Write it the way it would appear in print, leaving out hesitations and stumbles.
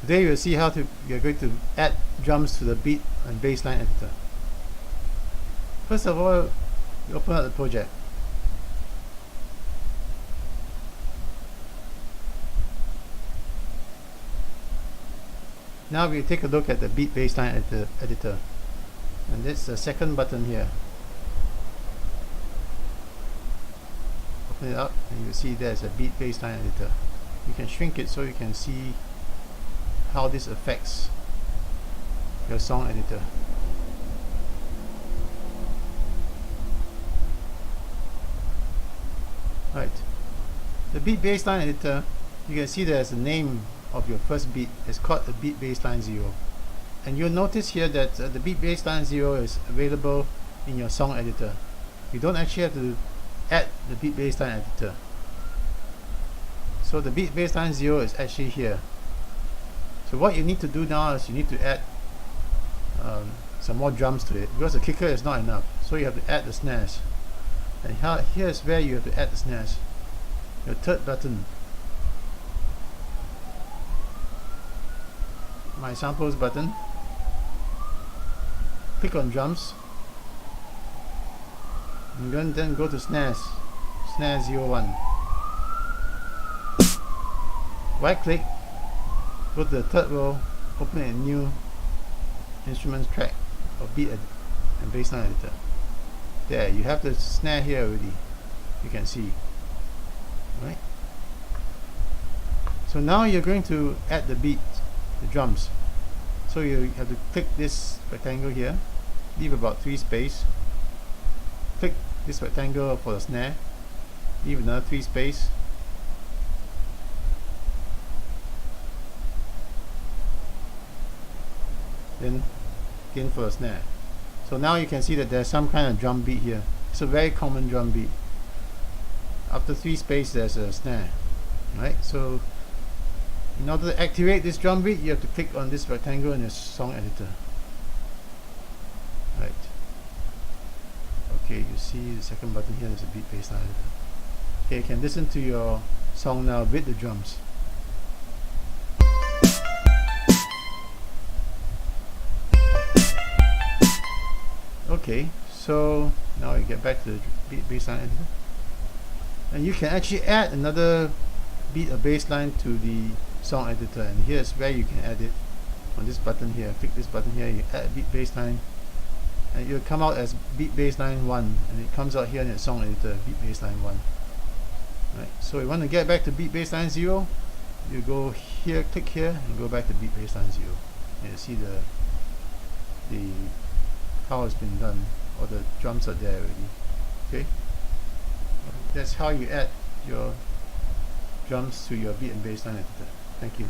Today you'll see how you're going to add drums to the Beat and Baseline Editor. First of all, you open up the project. Now we take a look at the Beat Baseline Editor, and this is the second button here. Open it up and you'll see there's a Beat Baseline Editor. You can shrink it so you can see how this affects your song editor. Right, the Beat Baseline Editor, you can see there's a name of your first beat. It's called the Beat Baseline 0, and you'll notice here that the Beat Baseline 0 is available in your song editor. You don't actually have to add the Beat Baseline Editor. So the Beat Baseline 0 is actually here. So what you need to do now is you need to add some more drums to it, because the kicker is not enough. So you have to add the snares. And here's where you have to add the snares. Your third button. My samples button. Click on drums. And then go to snares. Snare 01. Right click. Go to the third row, open a new instruments track or Beat and Baseline Editor. There, you have the snare here already. You can see, right? So now you're going to add the beat, the drums. So you have to click this rectangle here, leave about 3 space. Click this rectangle for the snare, leave another 3 space. Then again for the snare. So now you can see that there's some kind of drum beat here. It's a very common drum beat. After 3 space there's a snare, right? So in order to activate this drum beat, you have to click on this rectangle in your song editor, right? Okay, you see the second button here, there's a Beat Baseline Editor. Okay, you can listen to your song now with the drums. Okay, so now we get back to the Beat Baseline Editor, and you can actually add another beat or baseline to the song editor, and here's where you can add it. On this button here, click this button here, you add a beat baseline, and it will come out as Beat Baseline 1, and it comes out here in the song editor, Beat Baseline 1. Right, so you want to get back to Beat Baseline 0, you go here, click here, and go back to Beat Baseline 0. And you see the how it's been done, or the drums are there already. Okay, that's how you add your drums to your Beat and Baseline Editor. Thank you.